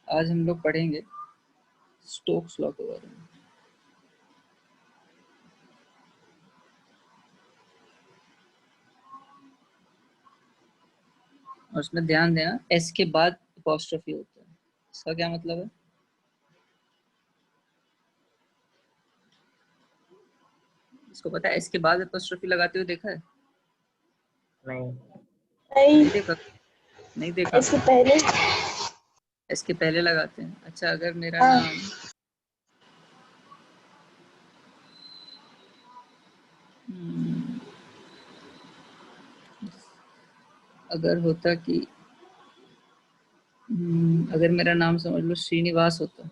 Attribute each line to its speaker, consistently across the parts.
Speaker 1: आज हम लोग पढ़ेंगे स्टोक्स लॉ के बारे में। और उसमें ध्यान देना एस के बाद अपॉस्ट्रोफी होता है। इसका क्या मतलब है? इसको पता है एस के बाद अपॉस्ट्रोफी लगाते हुए देखा है? नहीं देखा? नहीं देखा?
Speaker 2: इसके पहले
Speaker 1: इसके पहले लगाते हैं। अच्छा, अगर मेरा
Speaker 2: हाँ।
Speaker 1: नाम अगर होता कि अगर मेरा नाम समझ लो श्रीनिवास होता,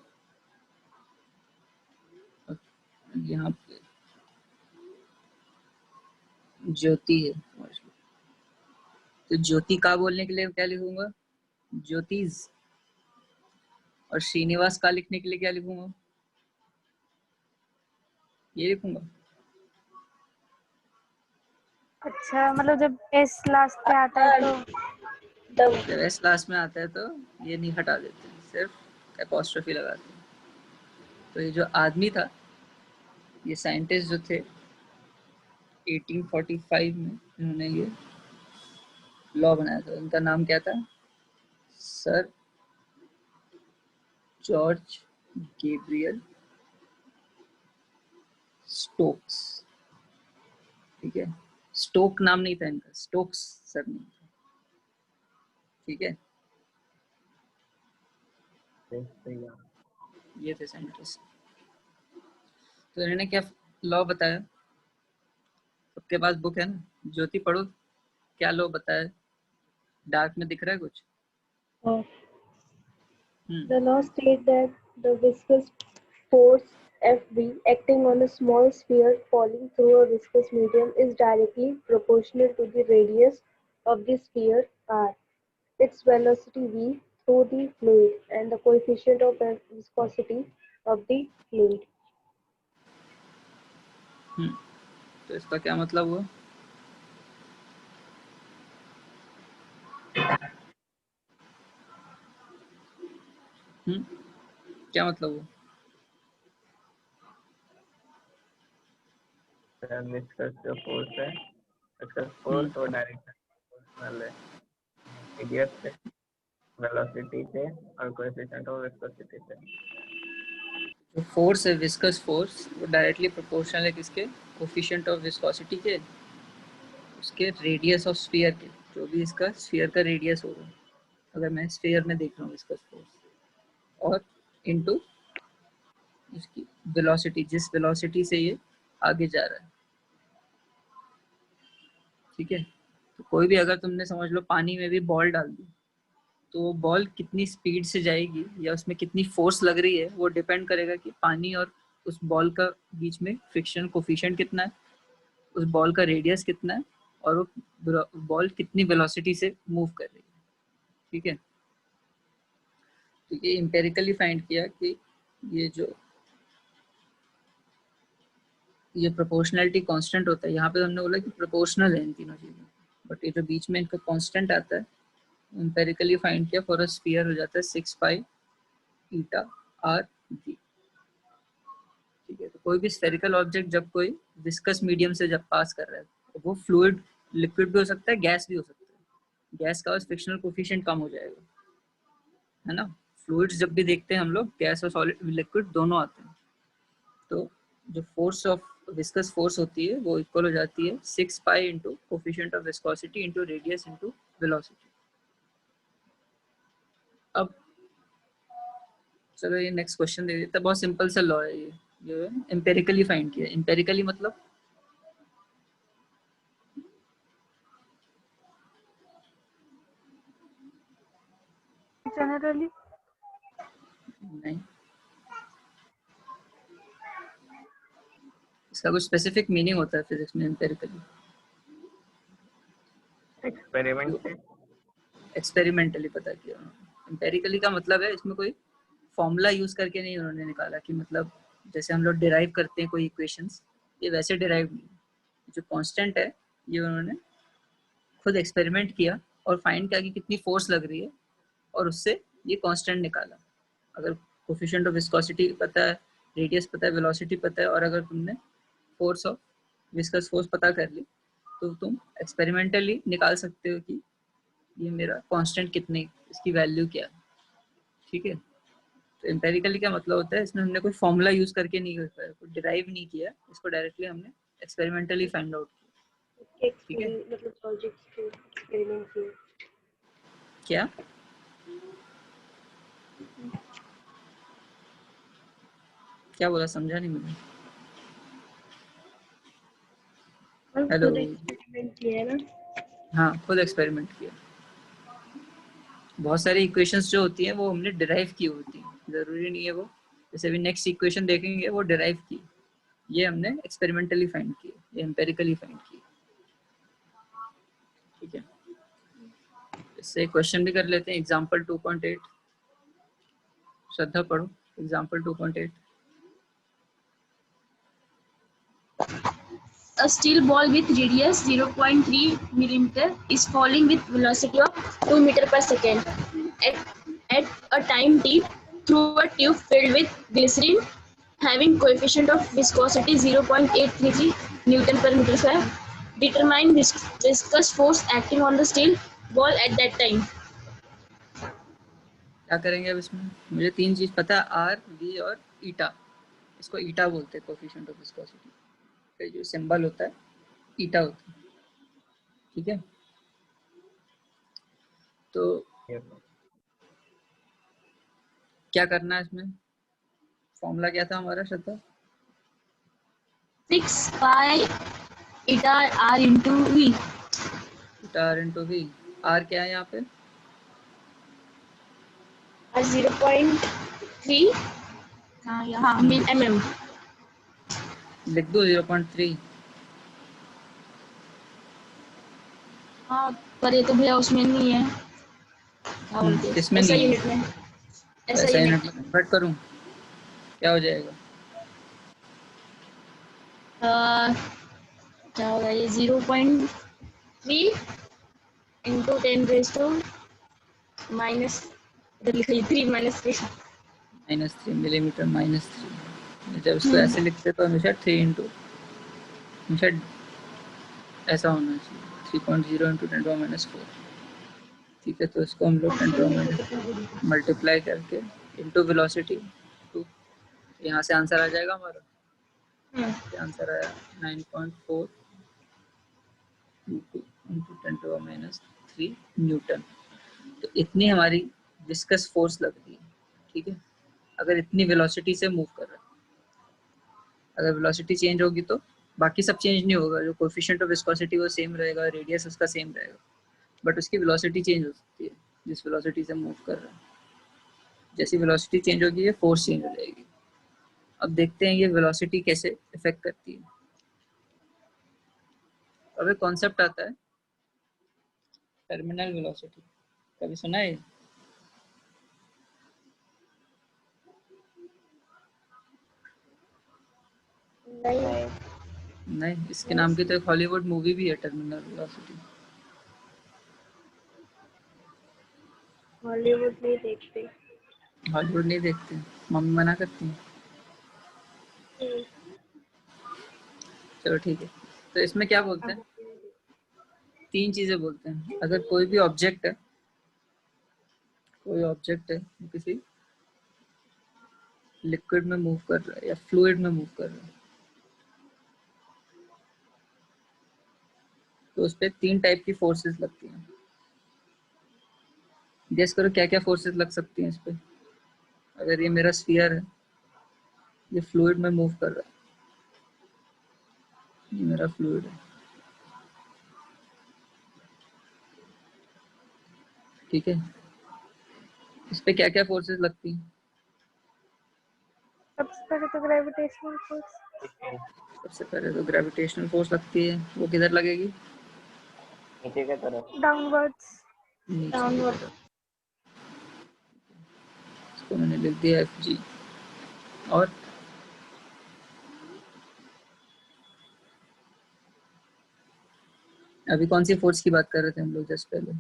Speaker 1: यहाँ पे ज्योति है समझ लो, तो ज्योति का बोलने के लिए क्या लिखूंगा? ज्योतिष। और श्रीनिवास का लिखने के लिए क्या लिखूंगा? ये लिखूंगा।
Speaker 3: अच्छा, मतलब जब एस लास्ट पे आता है तो
Speaker 1: जब एस लास्ट में आता है तो ये नहीं हटा देते, सिर्फ एपोस्ट्रोफी लगाते हैं। तो ये जो आदमी था, ये साइंटिस्ट जो थे 1845 में, इन्होंने ये लॉ बनाया था। उनका नाम क्या था? Sir George Gabriel Stokes. ठीक है, स्टोक नाम नहीं था इनका, स्टोक्स सर नहीं था। ठीक है, ये थे साइंटिस्ट। तो इन्होंने क्या लॉ बताया? सबके पास बुक है ना, ज्योति पढ़ो, क्या लॉ बताया? डार्क में दिख रहा है कुछ?
Speaker 2: The law states that the viscous force Fv acting on a small sphere falling through a viscous medium is directly proportional to the radius of the sphere r, its velocity v through the fluid, and the coefficient of viscosity of the fluid.
Speaker 1: तो इसका क्या मतलब हुआ? क्या मतलब हुआ?
Speaker 4: Viscous जो force है, विस्कस फोर्स और डायरेक्शन प्रोपोर्शनल है रेडियस से, वेलोसिटी से और कोएफिशिएंट ऑफ विस्कोसिटी से।
Speaker 1: जो फोर्स है विस्कस फोर्स, वो डायरेक्टली प्रोपोर्शनल है किसके? कोएफिशिएंट ऑफ विस्कोसिटी के, उसके रेडियस ऑफ स्फीयर के। जो भी इसका स्फीयर का रेडियस होगा, अगर मैं स्फीयर में देख रहा हूँ विस्कस फोर्स, और इनटू इसकी वेलोसिटी, जिस वेलोसिटी से ये आगे जा रहा है। ठीक है, तो कोई भी अगर तुमने समझ लो पानी में भी बॉल डाल दी, तो वो बॉल कितनी स्पीड से जाएगी या उसमें कितनी फोर्स लग रही है, वो डिपेंड करेगा कि पानी और उस बॉल का बीच में फ्रिक्शन कोफिशिएंट कितना है, उस बॉल का रेडियस कितना है, और वो बॉल कितनी वेलोसिटी से मूव कर रही है। ठीक है, तो ये एम्पिरिकली फाइंड किया कि ये प्रोपोर्शनलिटी कांस्टेंट होता है। यहाँ पे हमने बोला कि प्रोपोर्शनल है इन तीनों चीज़ों, बट ये जो बीच में इनका कांस्टेंट आता है, एम्पिरिकली फाइंड किया, फॉर अ स्फीयर हो जाता है 6 पाई ईटा आर जी। ठीक है, तो कोई भी स्फेरिकल ऑब्जेक्ट जब कोई विस्कस मीडियम से जब पास कर रहा है, तो वो फ्लूइड, लिक्विड भी हो सकता है, गैस भी हो सकता है। गैस का फ्रिक्शनल कोफिशिएंट कम हो जाएगा, है ना। फ्लूइड्स जब भी देखते हैं हम लोग, गैस और सॉलिड लिक्विड दोनों आते हैं। तो जो फोर्स ऑफ विस्कस फोर्स होती है वो इक्वल हो जाती है 6 pi into coefficient of viscosity into radius into velocity. अब चलो ये नेक्स्ट क्वेश्चन दे देते हैं। बहुत सिंपल सा लॉ है ये एम्पेरिकली फाइंड किया। एम्पेरिकली मतलब
Speaker 3: जनरली
Speaker 1: नहीं, इसका कुछ स्पेसिफिक मीनिंग होता है फिजिक्स में एम्पेरिकली।
Speaker 4: एक्सपेरिमेंट से,
Speaker 1: एक्सपेरिमेंटली पता किया। एम्पेरिकली का मतलब है इसमें कोई फॉर्मूला यूज करके नहीं उन्होंने निकाला कि मतलब जैसे हम लोग डिराइव करते हैं कोई इक्वेशंस, ये वैसे डिराइव नहीं। जो कांस्टेंट है ये उन्होंने खुद एक्सपेरिमेंट किया और फाइंड किया कि कितनी फोर्स लग रही है, और उससे ये कांस्टेंट निकाला। अगर कोफिशिएंट ऑफ विस्कोसिटी पता है, रेडियस पता है, वेलोसिटी पता है, और अगर तुमने फोर्स ऑफ विस्कस फोर्स पता कर ली तो तुम एक्सपेरिमेंटली निकाल सकते हो कि ये मेरा कांस्टेंट कितने, इसकी वैल्यू क्या है। ठीक है, तो एम्पेरिकली क्या मतलब होता है, इसमें हमने कोई फॉर्मूला यूज करके नहीं कर पाया, कोई डिराइव नहीं किया, इसको डायरेक्टली हमने एक्सपेरिमेंटली फाइंड आउट किया। ठीक है,
Speaker 2: मतलब प्रोजेक्ट्स के एक्सपेरिमेंट के।
Speaker 1: क्या क्या बोला, समझा नहीं मुझे। हेलो,
Speaker 2: खुद एक्सपेरिमेंट किया है ना?
Speaker 1: हाँ खुद एक्सपेरिमेंट किया। बहुत सारी इक्वेशंस जो होती हैं वो हमने डिराइव की होती हैं, जरूरी नहीं है वो, जैसे अभी नेक्स्ट इक्वेशन देखेंगे वो डिराइव की, ये हमने एक्सपेरिमेंटली फाइंड की, ये एम्पेरिकली फाइंड की। ठीक है, इससे क्वेश्चन भी कर लेते हैं। एग्जांपल 2.8, श्रद्धा पढ़ो example 2.8।
Speaker 5: A steel ball with radius 0.3 millimeter is falling with velocity of 2 meter per second at a time t through a tube filled with glycerin having coefficient of viscosity 0.833 Newton per meter square. Determine viscous force acting on the steel ball at that time.
Speaker 1: क्या करेंगे अब इसमें, मुझे तीन चीज पता है, are, we और ईटा। इसको ईटा बोलते हैं, कोएफिशिएंट ऑफ विस्कोसिटी का जो सिंबल होता है ईटा होता है। ठीक है, तो क्या करना है इसमें, फॉर्मूला क्या था हमारा Shraddha?
Speaker 5: 6 pi eta r into v.
Speaker 1: Eta R into V. आर क्या है यहाँ पे?
Speaker 5: r 0.3 यहाँ mm.
Speaker 1: लिख दो 0.3।
Speaker 5: हाँ पर ये तो भैया उसमें नहीं है, क्या बोलते हैं,
Speaker 1: किसमें
Speaker 5: ऐसा
Speaker 1: नहीं है?
Speaker 5: यूनिट में, ऐसा
Speaker 1: ऐसा
Speaker 5: यूनिट
Speaker 1: यूनिट में कन्वर्ट करूँ, क्या हो जाएगा?
Speaker 5: क्या होगा ये 0.3 इंटू 10 माइनस, इधर लिखा है 3 माइनस 3
Speaker 1: -3 मिलीमीटर, -3। जब इसको ऐसे लिखते तो हमेशा 3 इंटू, हमेशा ऐसा होना चाहिए 3.0 इंटू 10⁻⁴। ठीक है, तो इसको हम लोग 10⁻⁻ मल्टीप्लाई करके इंटू वेलोसिटी 2, यहाँ से आंसर आ जाएगा हमारा। आंसर आया 9.4 इंटू 10⁻³ न्यूटन। तो इतनी हमारी विस्कस फोर्स लगती है। ठीक है, अगर इतनी वेलोसिटी से मूव कर रहा है, अगर वेलोसिटी चेंज होगी तो बाकी सब चेंज नहीं होगा, जो कोएफिशिएंट ऑफ विस्कोसिटी वो सेम रहेगा, रेडियस उसका सेम रहेगा, बट उसकी वेलोसिटी चेंज हो सकती है जिस वेलोसिटी से मूव कर रहा है। जैसी वेलोसिटी चेंज होगी ये फोर्स चेंज हो जाएगी। अब देखते हैं ये वेलोसिटी कैसे इफेक्ट करती है। अब एक कॉन्सेप्ट आता है टर्मिनल वेलोसिटी, कभी सुना है? नहीं, इसके नाम की तो एक हॉलीवुड मूवी भी है, टर्मिनल वेलोसिटी।
Speaker 2: हॉलीवुड नहीं देखते।
Speaker 1: हॉलीवुड नहीं देखते, मम्मी मना करती हैं। चलो ठीक है, तो इसमें क्या बोलते हैं, तीन चीजें बोलते हैं। अगर कोई भी ऑब्जेक्ट है, कोई ऑब्जेक्ट है किसी लिक्विड में मूव कर रहा है या फ्लूइड में मूव कर रहा है, तो उस पर तीन टाइप की फोर्सेस लगती हैं। गेस करो क्या क्या फोर्सेस लग सकती हैं इस पे। अगर ये मेरा स्फीयर है, ये फ्लूइड में मूव कर रहा है, ये मेरा फ्लूइड है। ठीक है, इस पे क्या क्या फोर्सेस लगती हैं?
Speaker 3: सबसे पहले तो ग्रेविटेशनल फोर्स,
Speaker 1: सबसे पहले तो ग्रेविटेशनल फोर्स लगती है, वो किधर लगेगी?
Speaker 4: नीचे की तरफ।
Speaker 3: डाउनवर्ड्स,
Speaker 1: नीचे की तरफ। इसको मैंने लिख दिया Fg। और अभी कौन सी फोर्स की बात कर रहे थे हम लोग जस्ट पहले?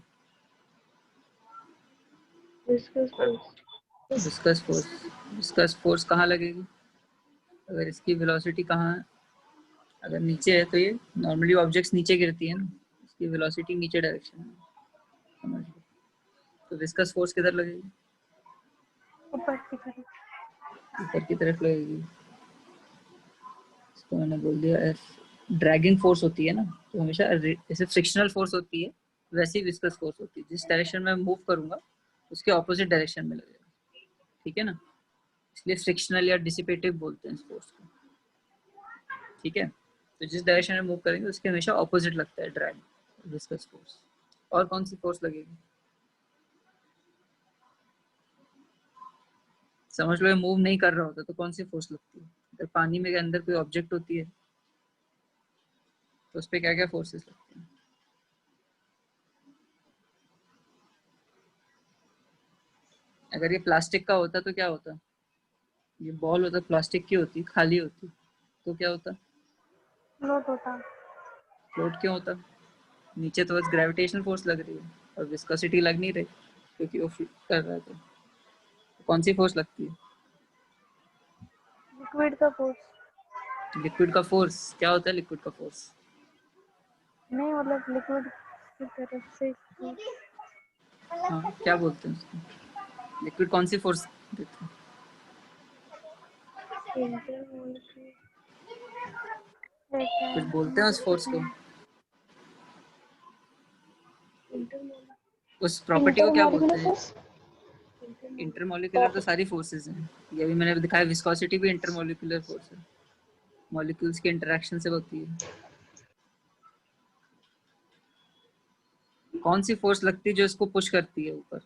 Speaker 2: Viscous force.
Speaker 1: विस्कस फोर्स कहाँ लगेगी? अगर इसकी वेलोसिटी कहाँ है, अगर नीचे है तो ये नॉर्मली ऑब्जेक्ट्स नीचे गिरती है ना, इसकी वेलोसिटी नीचे डायरेक्शन में, समझ लो। तो विस्कस फोर्स किधर लगेगी?
Speaker 3: ऊपर की तरफ।
Speaker 1: ऊपर की तरफ लगेगी। इसको मैंने बोल दिया एफ। ड्रैगिंग फोर्स होती है ना, तो हमेशा जैसे फ्रिक्शनल फोर्स होती है वैसी विस्कस फोर्स होती है, जिस डायरेक्शन में मूव करूंगा उसके ऑपोजिट डायरेक्शन में लगेगा, ठीक है ना। इसलिए फ्रिक्शनल या डिसिपेटिव बोलते हैं इस फोर्स को, ठीक है। तो जिस डायरेक्शन में मूव करेंगे उसके हमेशा ऑपोजिट लगता है ड्रैग, विस्कस फोर्स। और कौन सी फोर्स लगेगी? समझ लो ये मूव नहीं कर रहा होता तो कौन सी फोर्स लगती है? अगर पानी में के अंदर कोई ऑब्जेक्ट होती है तो उस पर क्या क्या फोर्सेस लगती हैं? अगर ये प्लास्टिक का होता तो क्या होता? ये बॉल होता, प्लास्टिक की होती, खाली होती, तो क्या होता?
Speaker 3: फ्लोट होता।
Speaker 1: फ्लोट क्यों होता? नीचे तो बस ग्रेविटेशनल फोर्स लग रही है और विस्कोसिटी लग नहीं रही, क्योंकि वो फ्लोट कर रहा है। तो कौन सी फोर्स लगती है?
Speaker 3: लिक्विड का फोर्स।
Speaker 1: लिक्विड का फोर्स क्या होता है? लिक्विड का फोर्स
Speaker 3: नहीं मतलब लिक्विड की तरफ से
Speaker 1: हाँ क्या बोलते हैं उसको? लिक्विड कौन सी फोर्स देते हैं? कुछ बोलते हैं उस फोर्स को, उस प्रॉपर्टी को क्या बोलते
Speaker 2: इंटरमॉलिक्यूलर
Speaker 1: हैं?
Speaker 2: फोर्स।
Speaker 1: इंटरमॉलिक्यूलर तो सारी फोर्सेस हैं, ये भी मैंने दिखाया, विस्कोसिटी भी इंटरमॉलिक्यूलर फोर्स है, मॉलिक्यूल्स के इंटरेक्शन से होती है। कौन सी फोर्स लगती है जो इसको पुश करती है ऊपर?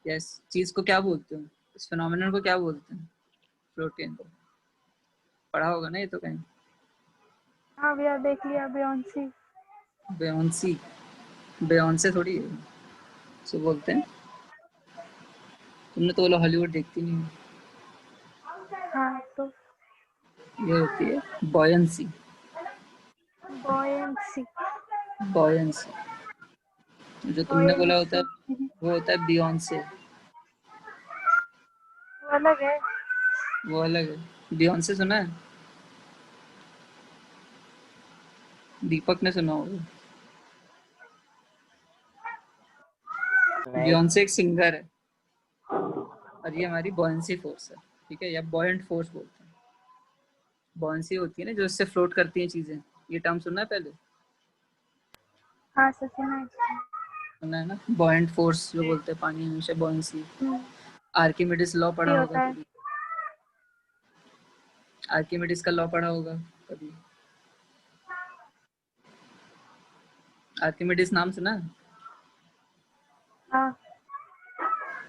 Speaker 1: यस, चीज को क्या बोलते हैं, इस फिनोमेनन को क्या बोलते हैं? फ्लोटिंग को पढ़ा होगा ना ये तो कहीं।
Speaker 3: हाँ भैया देख लिया बियॉन्सी।
Speaker 1: बेयोंसी, बेयोंसे थोड़ी है, सो बोलते हैं। तुमने तो बोला हॉलीवुड देखती नहीं हो।
Speaker 3: हाँ तो
Speaker 1: ये होती है बॉयंसी,
Speaker 3: बॉयंसी।
Speaker 1: बॉयंसी। जो तुमने बोला होता है
Speaker 3: बॉयंसी
Speaker 1: वो होता है बियॉन्से,
Speaker 3: वो अलग है।
Speaker 1: वो अलग है। बियॉन्से सुना है? दीपक ने सुना होगा।
Speaker 4: नहीं।
Speaker 1: बियॉन्से एक सिंगर है और ये हमारी बॉयंसी फोर्स है, ठीक है, या बॉयंट फोर्स बोलते हैं। बॉयंसी होती है ना जो इससे फ्लोट करती हैं चीजें, ये टर्म सुना है पहले?
Speaker 3: हाँ सर सुना है।
Speaker 1: सुना है ना, बॉयंट फोर्स जो बोलते हैं, पानी हमेशा बॉयंसी।
Speaker 3: हम्म,
Speaker 1: आर्किमिडीज लॉ पढ़ा
Speaker 3: ये
Speaker 1: होगा
Speaker 3: होता है।
Speaker 1: कभी? आर्किमिडीज का लॉ पढ़ा होगा कभी? आर्किमिडीज नाम सुना है?
Speaker 3: हाँ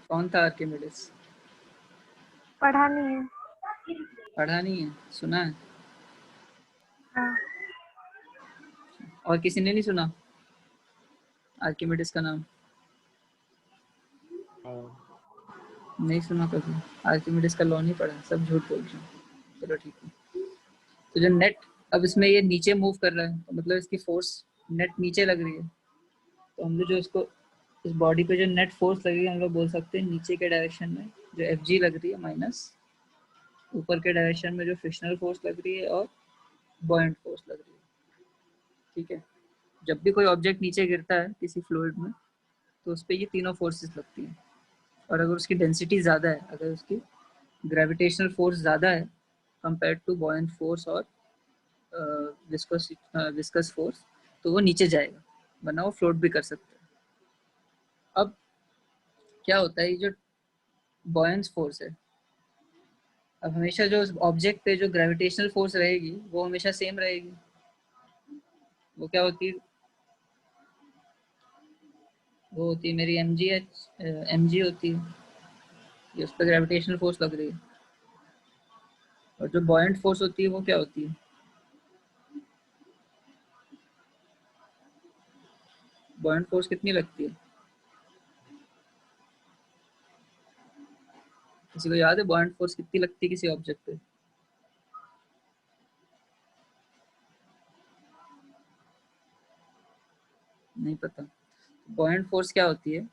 Speaker 1: कौन था आर्किमिडीज?
Speaker 3: पढ़ा नहीं है।
Speaker 1: पढ़ा नहीं है, सुना है?
Speaker 3: हाँ
Speaker 1: और किसी ने नहीं सुना आर्किमिडीज का नाम?
Speaker 4: नहीं।
Speaker 1: नहीं सुना कभी? आर्किमिडीज का लॉ नहीं पढ़ा, सब झूठ बोल रहे हैं। चलो ठीक है। तो जो नेट, अब इसमें ये नीचे मूव कर रहा है तो मतलब इसकी फोर्स नेट नीचे लग रही है, तो हम लोग जो इसको, इस बॉडी पे जो नेट फोर्स लगेगी हम लोग बोल सकते हैं नीचे के डायरेक्शन में जो एफ जी लग रही है माइनस ऊपर के डायरेक्शन में जो फ्रिक्शनल फोर्स लग रही है और बॉयंट फोर्स लग रही है, ठीक है। जब भी कोई ऑब्जेक्ट नीचे गिरता है किसी फ्लूइड में तो उस पर ये तीनों फोर्सेस लगती हैं, और अगर उसकी डेंसिटी ज़्यादा है, अगर उसकी ग्रेविटेशनल फोर्स ज़्यादा है कंपेयर टू बॉयंट फोर्स और विस्कस फोर्स, तो वो नीचे जाएगा, वरना वो फ्लोट भी कर सकता है। अब क्या होता है, ये जो बॉयंस फोर्स है, अब हमेशा जो ऑब्जेक्ट पे जो ग्रेविटेशनल फोर्स रहेगी वो हमेशा सेम रहेगी। वो क्या होती है? वो होती है मेरी M G H, M G होती है, ये उस पर ग्रेविटेशनल फोर्स लग रही है। और जो बॉयंट फोर्स होती है वो क्या होती है? बॉयंट फोर्स कितनी लगती है? किसी को याद है बॉयंट फोर्स कितनी लगती है किसी ऑब्जेक्ट पे? नहीं पता? बॉयंट फोर्स क्या होती है?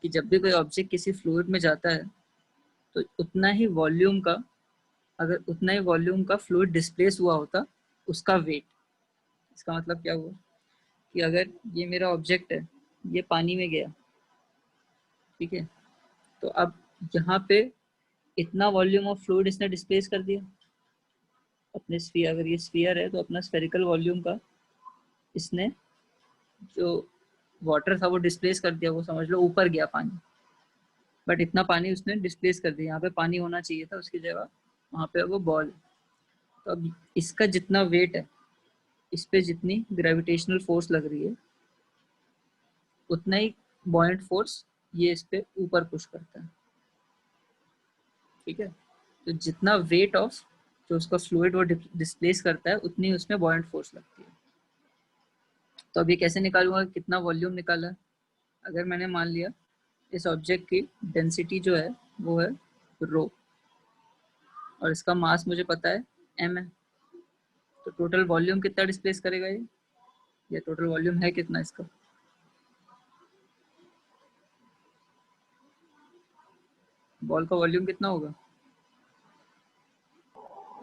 Speaker 1: कि जब भी कोई ऑब्जेक्ट किसी फ्लूइड में जाता है तो उतना ही वॉल्यूम का, अगर उतना ही वॉल्यूम का फ्लूइड डिस्प्लेस हुआ होता उसका वेट। इसका मतलब क्या हुआ कि अगर ये मेरा ऑब्जेक्ट है, ये पानी में गया, ठीक है, तो अब यहाँ पे इतना वॉल्यूम ऑफ फ्लूइड इसने डिस्प्लेस कर दिया अपने स्फीयर, अगर ये स्फीयर है तो अपना स्फेरिकल वॉल्यूम का इसने जो वाटर था वो डिस्प्लेस कर दिया, वो समझ लो ऊपर गया पानी, बट इतना पानी उसने डिस्प्लेस कर दिया। यहाँ पे पानी होना चाहिए था, उसकी जगह वहाँ पे वो बॉल। तो अब इसका जितना वेट है, इस पे जितनी ग्रेविटेशनल फोर्स लग रही है, उतना ही बॉयंट फोर्स ये इस पे ऊपर पुश करता है, ठीक है। तो जितना वेट ऑफ जो उसका फ्लूइड वो डिस्प्लेस करता है, उतनी उसमें बॉयंट फोर्स लगती है। तो अब ये कैसे निकालूंगा कितना वॉल्यूम निकाला है? अगर मैंने मान लिया इस ऑब्जेक्ट की डेंसिटी जो है वो है रो, और इसका मास मुझे पता है m है, तो टोटल वॉल्यूम कितना डिस्प्लेस करेगा ये टोटल वॉल्यूम है कितना इसका? बॉल का वॉल्यूम कितना होगा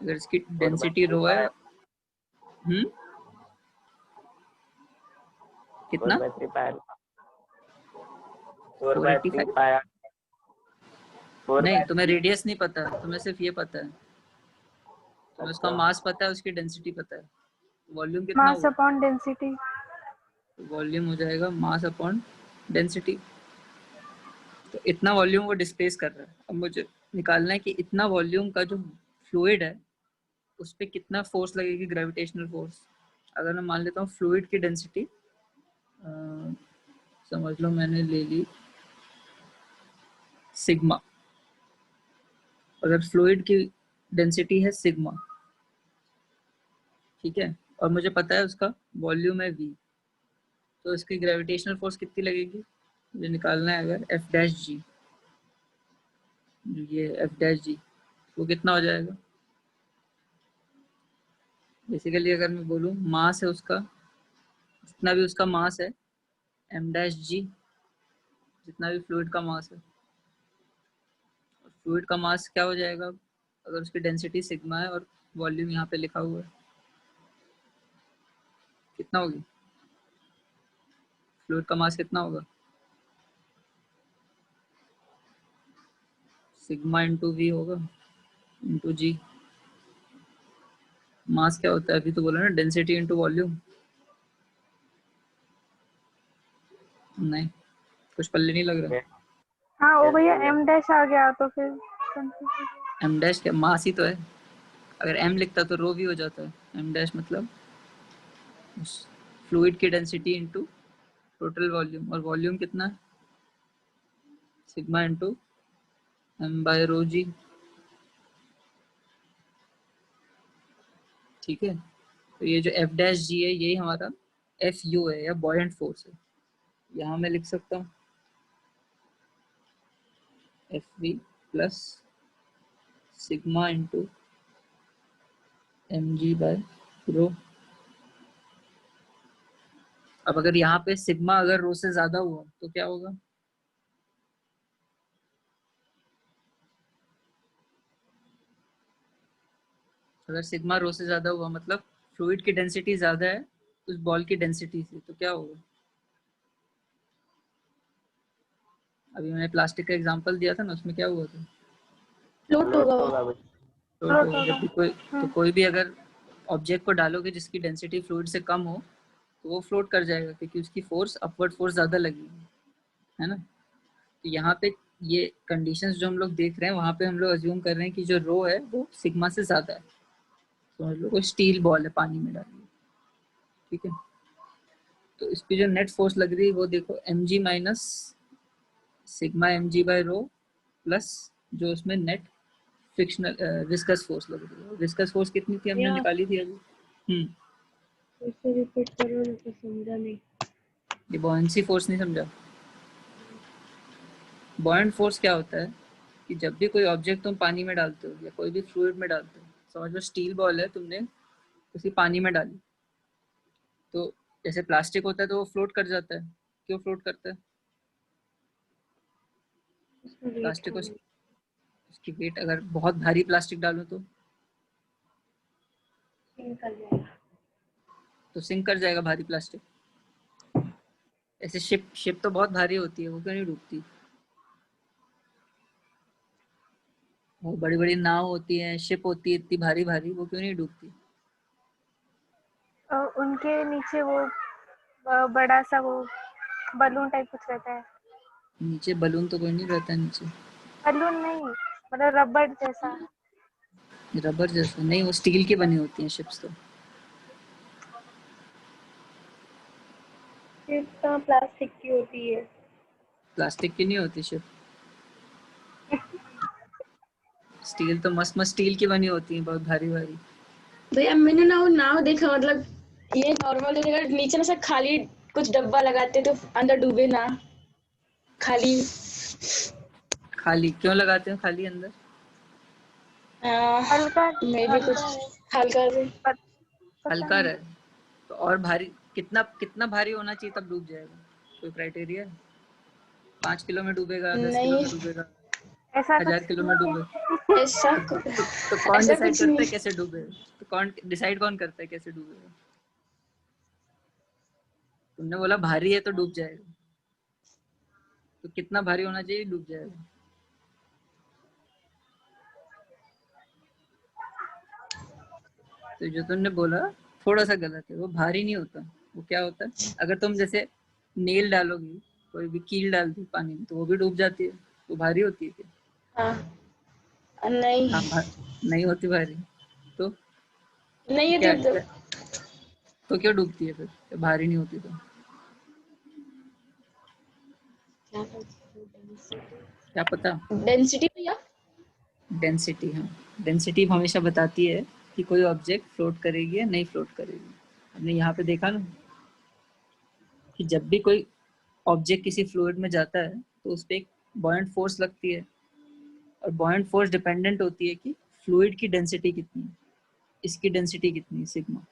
Speaker 1: अगर इसकी डेंसिटी रो है? कितना? 485? नहीं, तुम्हें रेडियस नहीं पता, तुम्हें सिर्फ ये पता है, तुम्हें उसका मास पता है, उसकी डेंसिटी पता है। वॉल्यूम कितना
Speaker 3: मास
Speaker 1: होगा?
Speaker 3: Upon density.
Speaker 1: वॉल्यूम हो जाएगा मास अपॉन डेंसिटी। तो इतना वॉल्यूम वो डिस्प्लेस कर रहा है। अब मुझे निकालना है कि इतना वॉल्यूम का जो फ्लूइड है उस पर कितना फोर्स लगेगी, ग्रेविटेशनल फोर्स। अगर मैं मान लेता हूँ फ्लूइड की डेंसिटी समझ लो मैंने ले ली सिग्मा, अगर फ्लूइड की डेंसिटी है सिग्मा, ठीक है, और मुझे पता है उसका वॉल्यूम है v, तो इसकी ग्रेविटेशनल फोर्स कितनी लगेगी मुझे निकालना है। अगर एफ डैश जी, ये एफ डैश जी वो कितना हो जाएगा? बेसिकली अगर मैं बोलूँ मास है उसका, जितना भी उसका मास है एम डैश जी, जितना भी फ्लूइड का मास है, फ्लूइड का मास क्या हो जाएगा अगर उसकी डेंसिटी सिग्मा है और वॉल्यूम यहाँ पे लिखा हुआ है, कितना होगी? फ्लूइड का मास कितना होगा? सिग्मा इंटू वी होगा इंटू जी। मास क्या होता है अभी तो बोला ना, डेंसिटी इंटू वॉल्यूम। नहीं, कुछ पल्ले नहीं लग रहा।
Speaker 3: हाँ वो भैया m डैश आ गया तो फिर confusion।
Speaker 1: एम डैश क्या मास ही तो है, अगर एम लिखता तो रो भी हो जाता है। एम डैश मतलब फ्लूइड की डेंसिटी इंटू टोटल वॉल्यूम, और वॉल्यूम कितना है? सिग्मा इंटू एम बाय रो जी, ठीक है। तो ये जो एफ डैश जी है यही हमारा एफ यू है या बॉयंट फोर्स है। यहाँ मैं लिख सकता हूँ F V plus sigma into M G by rho. अब अगर यहाँ पे सिग्मा अगर रो से ज्यादा हुआ तो क्या होगा? अगर सिग्मा रो से ज्यादा हुआ मतलब फ्लूइड की डेंसिटी ज्यादा है उस बॉल की डेंसिटी से, तो क्या होगा? अभी मैंने प्लास्टिक का एग्जांपल दिया था ना, उसमें क्या हुआ था?
Speaker 5: फ्लोट होगा वो।
Speaker 1: फ्लोट होगा। जब भी कोई तो कोई भी अगर ऑब्जेक्ट को डालोगे जिसकी डेंसिटी फ्लूइड से कम हो तो वो फ्लोट कर जाएगा, क्योंकि उसकी फोर्स अपवर्ड फोर्स ज़्यादा लगेगी, है ना। तो यहाँ पे ये कंडीशंस जो हम लोग देख रहे हैं वहाँ पे हम लोग अज्यूम कर रहे हैं कि जो रो है वो सिग्मा से ज़्यादा है। समझ लो कोई स्टील बॉल है पानी में डाली, ठीक है, तो इस पे जो नेट फोर्स लग रही है वो देखो M G minus sigma M G by rho plus जो उसमें नेट फ्रिक्शनल विस्कस फोर्स लग रही है। विस्कस फोर्स कितनी थी हमने निकाली थी अभी?
Speaker 2: फिर से रिपीट करो ना, तो समझा नहीं।
Speaker 1: ये बॉयंसी फोर्स नहीं समझा? बॉयंट फोर्स क्या होता है कि जब भी कोई ऑब्जेक्ट तुम पानी में डालते हो या कोई भी फ्लूइड में डालते हो, समझ लो स्टील बॉल है, तुमने उसी पानी में डाली, तो जैसे प्लास्टिक होता है तो वो फ्लोट कर जाता है। क्यों फ्लोट करता है? प्लास्टिक को उसकी वेट, अगर बहुत भारी प्लास्टिक डालो तो सिंक कर जाएगा भारी प्लास्टिक। ऐसे शिप तो बहुत भारी होती है, वो क्यों नहीं डूबती? वो बड़ी बड़ी नाव होती है, शिप होती है इतनी भारी भारी, वो क्यों नहीं डूबती?
Speaker 3: उनके नीचे वो बड़ा सा वो बलून टाइप कुछ रहता है।
Speaker 1: नीचे बलून तो कोई नहीं रहता नीचे।
Speaker 3: बलून नहीं, मतलब रबड़ जैसा।
Speaker 1: रबर जैसा नहीं, वो स्टील की बनी होती है शिप्स तो।
Speaker 2: शिप तो प्लास्टिक की होती है।
Speaker 1: प्लास्टिक की नहीं होती शिप। स्टील तो मस्त मस्त स्टील की बनी होती है, बहुत भारी भारी।
Speaker 5: भैया मैंने ना वो नाव देखा, मतलब ये नॉर्मल जगह नीचे ना से खाली कुछ डब्बा लगाते तो अंदर डूबे ना। खाली
Speaker 1: खाली क्यों लगाते हैं खाली अंदर?
Speaker 3: हल्का
Speaker 5: मे भी कुछ हल्का से
Speaker 3: पता
Speaker 1: हल्का
Speaker 3: नहीं।
Speaker 1: रहे तो। और भारी कितना कितना भारी होना चाहिए तब डूब जाएगा? कोई क्राइटेरिया? 5 किलो में डूबेगा, 10 किलो
Speaker 5: नहीं,
Speaker 1: में डूबेगा,
Speaker 3: ऐसा
Speaker 1: 1000
Speaker 3: कुछ
Speaker 1: किलो में डूबेगा?
Speaker 5: ऐसा
Speaker 1: तो कौन
Speaker 5: ऐसा
Speaker 1: डिसाइड
Speaker 5: कुछ
Speaker 1: करता
Speaker 5: नहीं।
Speaker 1: है कैसे डूबेगा? तो कौन डिसाइड कौन करता है कैसे डूबेगा? तुमने बोला भारी है तो डूब जाएगा, तो कितना भारी होना चाहिए डूब जाएगा? तो जो तुमने बोला थोड़ा सा गलत है। वो भारी नहीं होता। वो क्या होता है, अगर तुम जैसे नेल डालोगी, कोई भी कील डाल दी पानी में, तो वो भी डूब जाती है। वो भारी होती है क्या?
Speaker 5: हाँ नहीं,
Speaker 1: हाँ नहीं होती भारी। तो
Speaker 5: नहीं ये
Speaker 1: क्या,
Speaker 5: तो
Speaker 1: तो क्यों डूबती है फिर जब भारी नहीं होती तो? क्या पता।
Speaker 5: डेंसिटी भैया।
Speaker 1: डेंसिटी, हाँ। डेंसिटी हमेशा बताती है कि कोई ऑब्जेक्ट फ्लोट करेगी या नहीं फ्लोट करेगी। हमने यहाँ पे देखा ना कि जब भी कोई ऑब्जेक्ट किसी फ्लूइड में जाता है तो उस पर एक बॉयंट फोर्स लगती है, और बॉयंट फोर्स डिपेंडेंट होती है कि फ्लूइड की डेंसिटी कितनी है, इसकी डेंसिटी कितनी है, सिग्मा।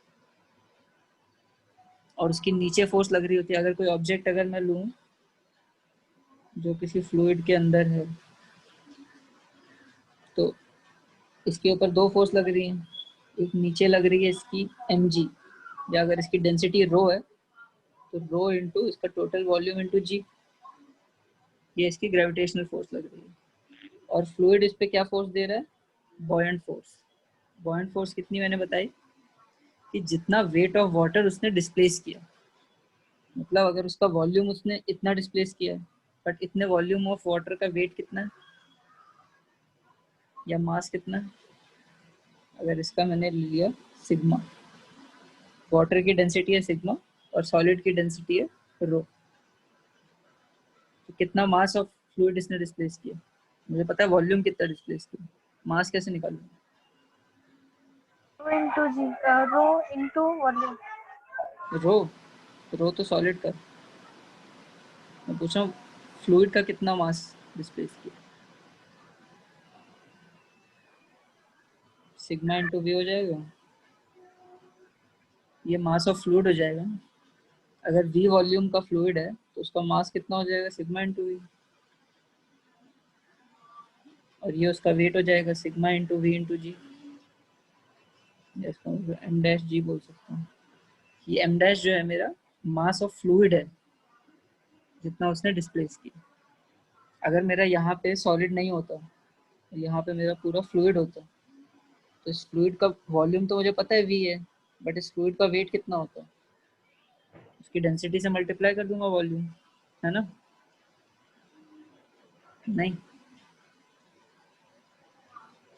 Speaker 1: और उसकी नीचे फोर्स लग रही होती है। अगर कोई ऑब्जेक्ट अगर मैं लूँ जो किसी फ्लूइड के अंदर है, तो इसके ऊपर दो फोर्स लग रही हैं। एक नीचे लग रही है इसकी mg, या अगर इसकी डेंसिटी रो है तो रो इंटू इसका टोटल वॉल्यूम इंटू जी, ये इसकी ग्रेविटेशनल फोर्स लग रही है। और फ्लूइड इस पे क्या फोर्स दे रहा है? Buoyant force. बॉयंट फोर्स कितनी मैंने बताई कि जितना वेट ऑफ वाटर उसने डिस्प्लेस किया, मतलब अगर उसका वॉल्यूम उसने इतना डिस्प्लेस किया है, बट इतने वॉल्यूम ऑफ वाटर का वेट कितना है या मास कितना है? अगर इसका मैंने लिया सिग्मा, वाटर की डेंसिटी है सिग्मा और सॉलिड की डेंसिटी है रो, तो कितना मास ऑफ फ्लूइड इसने डिस्प्लेस किया? मुझे पता है वॉल्यूम कितना डिस्प्लेस किया, मास कैसे निकालूं?
Speaker 3: Rho into volume.
Speaker 1: रो तो सॉलिड का। मैं पूछ रहा हूँ फ्लूइड का कितना मास डिस्प्लेस किया? सिग्मा इंटू वी हो जाएगा, ये मास ऑफ फ्लूइड हो जाएगा। अगर वी वॉल्यूम का फ्लूइड है तो उसका मास कितना हो जाएगा? Sigma into V. और ये उसका वेट हो जाएगा sigma into V into G. इसको एम डैश जी बोल सकता हूँ। ये एम डैश जो है मेरा मास ऑफ फ्लूइड है, जितना उसने डिस्प्लेस किया। अगर मेरा यहाँ पे सॉलिड नहीं होता, यहाँ पे मेरा पूरा फ्लूइड होता, तो इस फ्लूइड का वॉल्यूम तो मुझे पता है वी है, बट इस फ्लूइड का वेट कितना होता है? उसकी डेंसिटी से मल्टीप्लाई कर दूंगा वॉल्यूम, है ना? नहीं,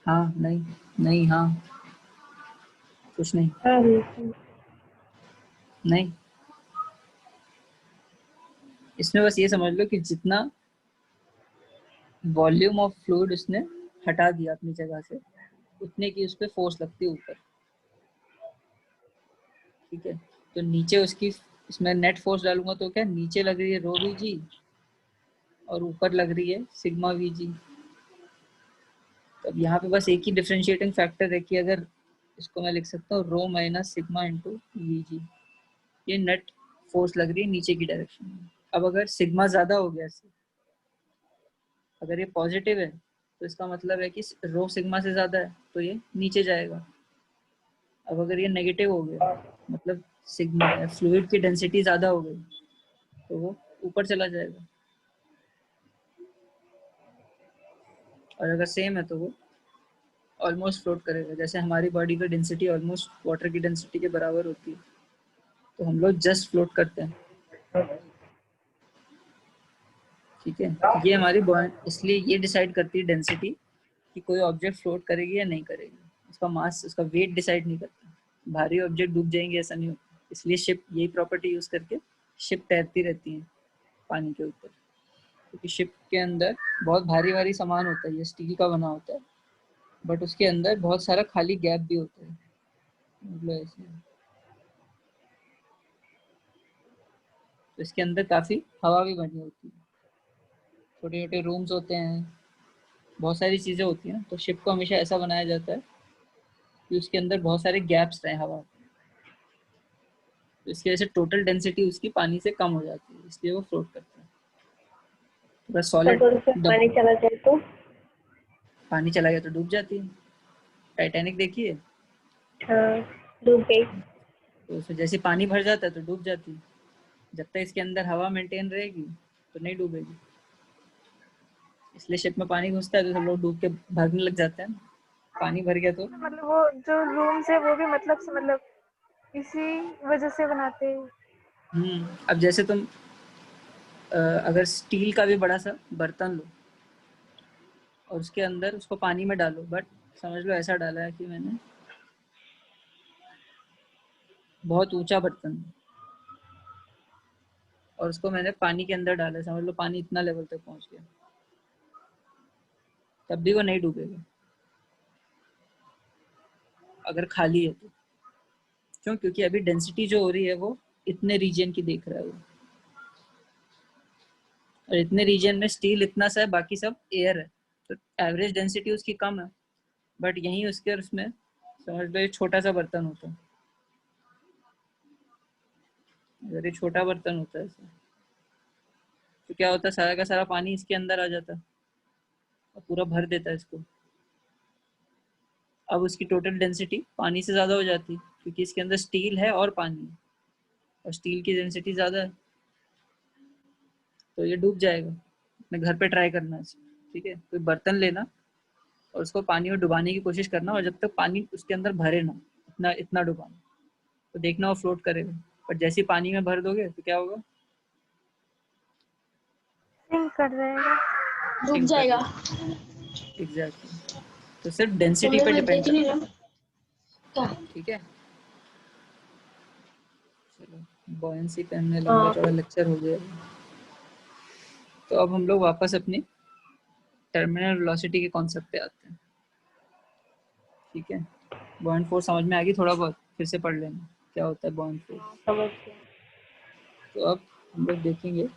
Speaker 1: हाँ, नहीं, नहीं, हाँ, कुछ नहीं, नहीं। इसमें बस ये समझ लो कि जितना वॉल्यूम ऑफ फ्लूइड उसने हटा दिया अपनी जगह से, उतने की उस पर फोर्स लगती है ऊपर। ठीक है, तो नीचे उसकी, इसमें नेट फोर्स डालूंगा तो क्या नीचे लग रही है रो वी जी और ऊपर लग रही है सिग्मा वी जी। तो अब यहाँ पे बस एक ही डिफरेंशिएटिंग फैक्टर है कि अगर इसको मैं लिख सकता हूँ rho minus sigma into V G, ये नेट फोर्स लग रही है नीचे की डायरेक्शन में। अब अगर सिग्मा ज्यादा हो गया इससे, अगर ये पॉजिटिव है तो इसका मतलब है कि रो सिग्मा से ज़्यादा है तो ये नीचे जाएगा। अब अगर ये नेगेटिव हो गया मतलब सिग्मा या फ्लूइड की डेंसिटी ज़्यादा हो गई तो वो ऊपर चला जाएगा, और अगर सेम है तो वो ऑलमोस्ट फ्लोट करेगा। जैसे हमारी बॉडी की डेंसिटी ऑलमोस्ट वाटर की डेंसिटी के बराबर होती है तो हम लोग जस्ट फ्लोट करते हैं। ठीक है, ये हमारी इसलिए ये डिसाइड करती है डेंसिटी कि कोई ऑब्जेक्ट फ्लोट करेगी या नहीं करेगी। उसका मास, उसका वेट डिसाइड नहीं करता। भारी ऑब्जेक्ट डूब जाएंगे ऐसा नहीं होता। इसलिए शिप यही प्रॉपर्टी यूज करके शिप तैरती रहती है पानी के ऊपर, क्योंकि शिप के अंदर बहुत भारी भारी सामान होता है, ये स्टील का बना होता है, बट उसके अंदर बहुत सारा खाली गैप भी होता है, मतलब ऐसे। तो इसके अंदर काफी हवा भी बनी होती है, छोटे छोटे रूम्स होते हैं, बहुत सारी चीजें होती हैं। तो शिप को हमेशा ऐसा बनाया जाता है कि उसके अंदर बहुत सारे गैप्स रहे हवा के। तो इसकी वजह से टोटल डेंसिटी उसकी पानी से कम हो जाती है, इसलिए वो फ्लोट करता है। तो बस सॉलिड
Speaker 2: अगर उसमें पानी चला जाए तो?
Speaker 1: पानी चला गया तो डूब जाती है। टाइटैनिक देखिए,
Speaker 2: हाँ, डूब गई।
Speaker 1: तो उसमें जैसे पानी भर जाता है तो डूब जाती है। जब तक इसके अंदर हवा मेंटेन रहेगी तो नहीं डूबेगी। इसलिए शिप में पानी घुसता है तो सब लोग डूब के भागने लग जाते हैं। पानी भर गया तो
Speaker 3: मतलब वो जो रूम्स है वो भी मतलब से मतलब इसी वजह से बनाते हैं।
Speaker 1: अब जैसे तुम अगर स्टील का भी बड़ा सा बर्तन लो और उसके अंदर उसको पानी में डालो, बट समझ लो ऐसा डाला है कि मैंने बहुत ऊंचा बर्तन और उसको मैंने पानी के अंदर डाला है, समझ लो पानी इतना लेवल तक पहुंच गया, तब भी वो नहीं डूबेगा अगर खाली है तो। क्यों? क्योंकि अभी डेंसिटी जो हो रही है वो इतने रीजन की देख रहा है वो, और इतने रीजन में स्टील इतना सा है, बाकी सब एयर है, तो एवरेज डेंसिटी उसकी कम है। बट यहीं उसके और उसमें समझ लो एक छोटा सा बर्तन होता है, अगर ये छोटा बर्तन होता है ऐसा, तो क्या होता है सारा का सारा पानी इसके अंदर आ जाता है और पूरा भर देता है इसको। अब उसकी टोटल डेंसिटी पानी से ज़्यादा हो जाती है क्योंकि इसके अंदर स्टील है और पानी है, और स्टील की डेंसिटी ज़्यादा है, तो ये डूब जाएगा। अपने घर पे ट्राई करना है, ठीक है? कोई बर्तन लेना और उसको पानी में डुबाने की कोशिश करना, और जब तक पानी उसके अंदर भरे ना, इतना इतना डुबाना, तो देखना वो फ्लोट करेगा। पर जैसे ही पानी में भर दोगे तो क्या होगा?
Speaker 3: सिंक कर जाएगा।
Speaker 5: डूब
Speaker 1: सिंक कर
Speaker 5: जाएगा।
Speaker 1: एग्जैक्टली। तो सिर्फ डेंसिटी
Speaker 5: तुमने
Speaker 1: पे
Speaker 5: मैं
Speaker 1: डिपेंड
Speaker 5: देख नहीं
Speaker 1: करता है,
Speaker 5: रहा क्या।
Speaker 1: ठीक है? चलो, बॉयंसी पे हमने लंबा
Speaker 2: हाँ,
Speaker 1: चौड़ा लेक्चर हो गया। तो अब हम लोग वापस अपनी टर्मिनल वेलोसिटी के कॉन्सेप्ट पे आते हैं, ठीक है? बॉइंट फोर्स समझ में आ गई? थोड़ा बहुत फिर से पढ़ लेना क्या होता है बॉइंट फोर्स।
Speaker 2: समझ गया।
Speaker 1: तो अब हम लोग देखेंगे,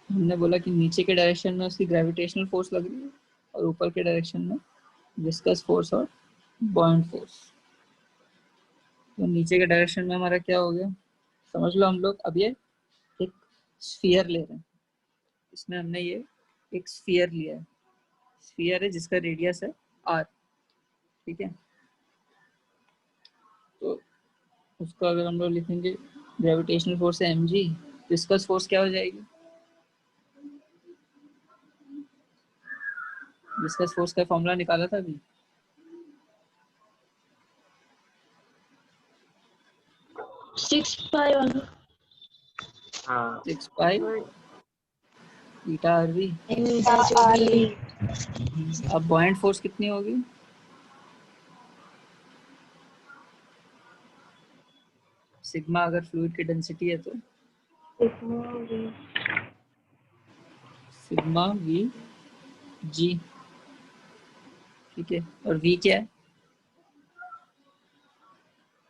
Speaker 1: हमने बोला कि नीचे के डायरेक्शन में उसकी ग्रेविटेशनल फोर्स लग रही है और ऊपर के डायरेक्शन में विस्कस फोर्स और बॉइंट फोर्स। तो नीचे के डायरेक्शन में हमारा क्या हो गया, समझ लो हम लोग अब ये एक स्फीयर ले रहे हैं। इसमें हमने ये एक स्फीयर लिया है, स्फीयर है जिसका रेडियस है r, ठीक है? तो उसको अगर हम लोग लिखेंगे ग्रेविटेशनल फोर्स है mg, विस्कस फोर्स क्या हो जाएगी? विस्कस फोर्स का फॉर्मूला निकाला था अभी,
Speaker 5: 6 पाई वाला।
Speaker 4: हाँ
Speaker 1: 6 पाई ईटा आरवी।
Speaker 5: जो भी
Speaker 1: अब बॉइंट फोर्स कितनी होगी? सिग्मा अगर फ्लूइड की डेंसिटी है तो सिग्मा वी जी, ठीक है? और वी क्या है?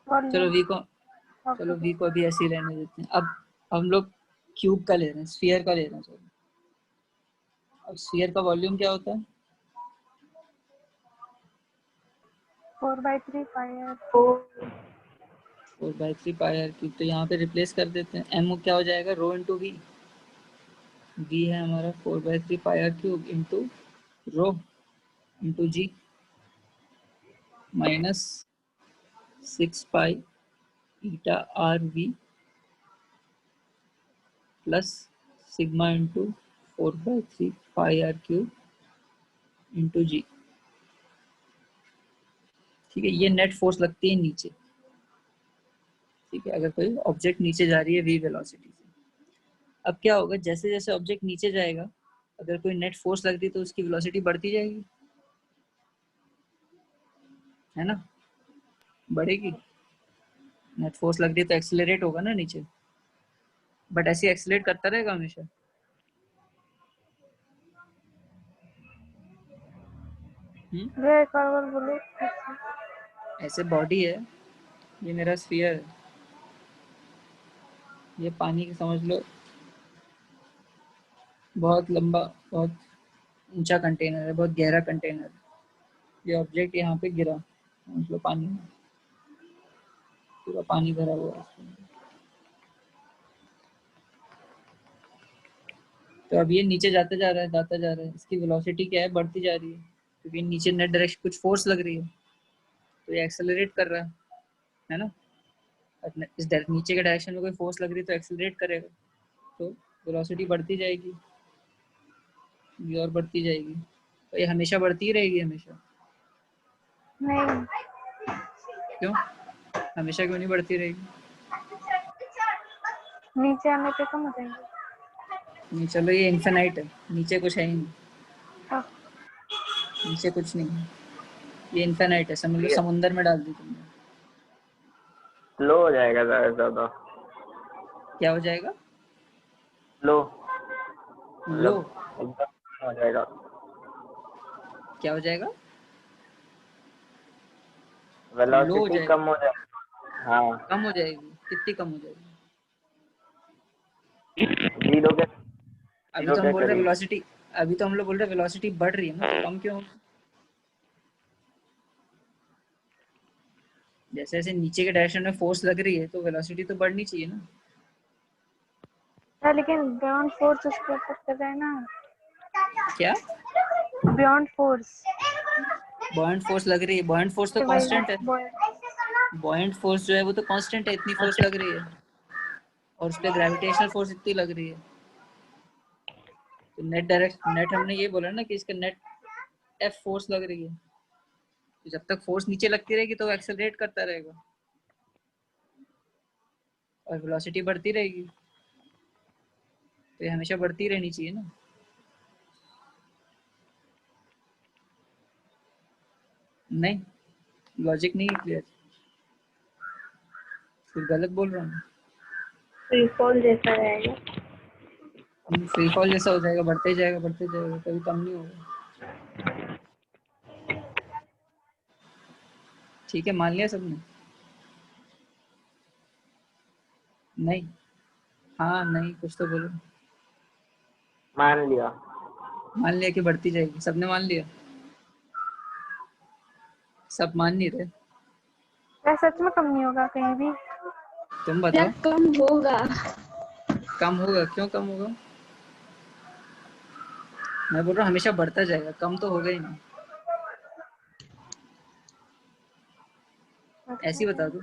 Speaker 1: चलो
Speaker 3: वॉल्यूम
Speaker 1: वी को,
Speaker 3: ऑफ
Speaker 1: चलो
Speaker 3: द
Speaker 1: वी को अभी ऐसे ही रहने देते हैं। अब हम लोग क्यूब का ले रहे हैं, स्फीयर का ले रहे हैं। चलो, अब स्फीयर का वॉल्यूम क्या होता है?
Speaker 3: 4/3 pi R.
Speaker 1: 4/3 pi R cube. तो यहाँ पे रिप्लेस कर देते हैं, एम क्या हो जाएगा? Rho into we. v है हमारा 4/3 pi R cube into rho into G minus 6 pi eta R V plus sigma into 4/3 pi R cube into G. ठीक है, ये नेट फोर्स लगती है नीचे। ठीक है, अगर कोई ऑब्जेक्ट नीचे जा रही है v वेलोसिटी से। अब क्या होगा, जैसे जैसे ऑब्जेक्ट नीचे जाएगा अगर कोई नेट फोर्स लगती है तो उसकी वेलोसिटी बढ़ती जाएगी, है ना, बढ़ेगी। नेट फोर्स लग रही है तो एक्सेलरेट होगा ना नीचे, बट ऐसे एक्सेलरेट करता रहेगा हमेशा।
Speaker 3: भैया एक और बोलो।
Speaker 1: ऐसे बॉडी है, ये मेरा स्फीयर है, ये पानी की समझ लो बहुत लंबा बहुत ऊंचा कंटेनर है, बहुत गहरा कंटेनर है। ये ऑब्जेक्ट यहाँ पे गिरा, समझ लो पानी में पूरा पानी भरा हुआ है इसमें। तो अब ये नीचे जाता जा रहा है, जाता जा रहा है, इसकी वेलोसिटी क्या है, बढ़ती जा रही है, क्योंकि नीचे नेट डायरेक्शन कुछ फोर्स लग रही है तो ये एक्सेलरेट कर रहा है ना। इस नीचे के डायरेक्शन में कोई फोर्स लग रही है तो एक्सेलरेट करेगा, तो वेलोसिटी बढ़ती जाएगी, ये और बढ़ती जाएगी। तो ये हमेशा बढ़ती ही रहेगी हमेशा।
Speaker 3: नहीं,
Speaker 1: क्यों, हमेशा क्यों नहीं बढ़ती रहेगी?
Speaker 3: नीचे आने पे कम हो जाएंगे।
Speaker 1: नहीं, चलो ये इन्फिनाइट है, नीचे कुछ है ही नहीं,
Speaker 3: हाँ,
Speaker 1: नीचे कुछ नहीं है, ये इन्फिनाइट है, समझ लो समुंदर में डाल दी तुमने।
Speaker 4: स्लो हो जाएगा ज्यादा।
Speaker 1: क्या हो जाएगा?
Speaker 4: लो
Speaker 1: लो?
Speaker 4: एकदम हो जाएगा।
Speaker 1: क्या हो जाएगा? लो हो
Speaker 4: वेलोसिटी
Speaker 1: जाएगा,
Speaker 4: कम हो जाएगा। हाँ,
Speaker 1: कम हो जाएगी, कितनी कम हो जाएगी?
Speaker 4: 0 के
Speaker 1: अभी
Speaker 4: 0
Speaker 1: तो हम
Speaker 4: के
Speaker 1: बोल रहे हैं
Speaker 4: करीब।
Speaker 1: वेलोसिटी, अभी तो हम लोग बोल रहे हैं वेलोसिटी बढ़ रही है ना, तो कम क्यों होगी? जैसे जैसे नीचे के डायरेक्शन में फोर्स लग रही है तो वेलोसिटी तो बढ़नी चाहिए ना।
Speaker 3: लेकिन बियॉन्ड फोर्स उसके ऊपर कर रहा है ना।
Speaker 1: क्या
Speaker 3: बियॉन्ड फोर्स,
Speaker 1: बॉयंट फोर्स लग रही है? बॉयंट फोर्स तो कांस्टेंट है, बॉयंट फोर्स जो है वो तो कांस्टेंट है, इतनी फोर्स लग रही है, और उस पर ग्रेविटेशनल फोर्स इतनी लग रही है। तो नेट हमने ये बोला ना कि इसका नेट एफ फोर्स लग रही है, तो जब तक फोर्स नीचे लगती रहेगी तो एक्सेलरेट करता रहेगा और वेलोसिटी बढ़ती रहेगी, तो ये हमेशा बढ़ती रहनी चाहिए ना। नहीं, लॉजिक नहीं क्लियर, फिर गलत बोल रहा हूँ।
Speaker 2: फ्री फॉल जैसा रहेगा।
Speaker 1: फ्री फॉल जैसा हो जाएगा, बढ़ते ही जाएगा, बढ़ते जाएगा, कभी कम नहीं होगा। ठीक है, मान लिया सबने? नहीं, हाँ नहीं, कुछ तो बोलो।
Speaker 4: मान लिया।
Speaker 1: मान लिया कि बढ़ती जाएगी, सबने मान लिया? सब मान नहीं रहे।
Speaker 3: क्या सच में कम नहीं होगा कहीं भी?
Speaker 1: तुम
Speaker 5: या
Speaker 1: बताओ।
Speaker 5: कम होगा।
Speaker 1: कम होगा? क्यों कम होगा? मैं बोल रहा हूँ हमेशा बढ़ता जाएगा, कम तो होगा ही नहीं। ऐसी बता दो,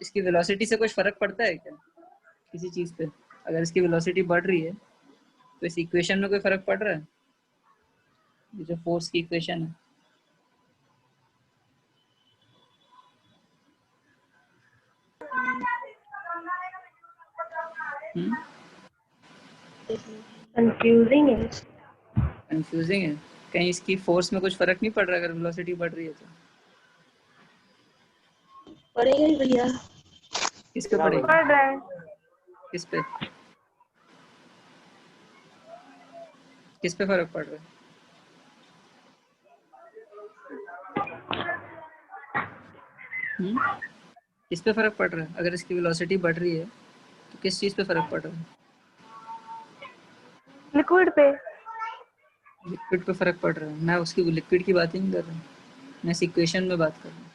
Speaker 1: इसकी वेलोसिटी से कुछ फर्क पड़ता है क्या किसी चीज पे? अगर इसकी वेलोसिटी बढ़ रही है तो इस इक्वेशन में कोई फर्क पड़ रहा है? ये जो फोर्स की इक्वेशन है,
Speaker 2: कंफ्यूजिंग है।
Speaker 1: कंफ्यूजिंग है? कहीं इसकी फोर्स में कुछ फर्क नहीं पड़ रहा अगर वेलोसिटी बढ़ रही है तो?
Speaker 5: पड़ेगा ही भैया।
Speaker 1: किस पे
Speaker 4: ना
Speaker 1: पड़ेगी?
Speaker 3: बढ़ रहा है।
Speaker 1: किस पे? किस पे फर्क पड़ रहा है? किस पे फर्क पड़ रहा है? अगर इसकी वेलोसिटी बढ़ रही है तो किस चीज पे फर्क पड़ रहा है?
Speaker 3: लिक्विड पे।
Speaker 1: लिक्विड पे फर्क पड़ रहा है? मैं उसकी लिक्विड की बात ही नहीं कर रहा हूँ, मैं इस इक्वेशन में बात कर रहा हूँ।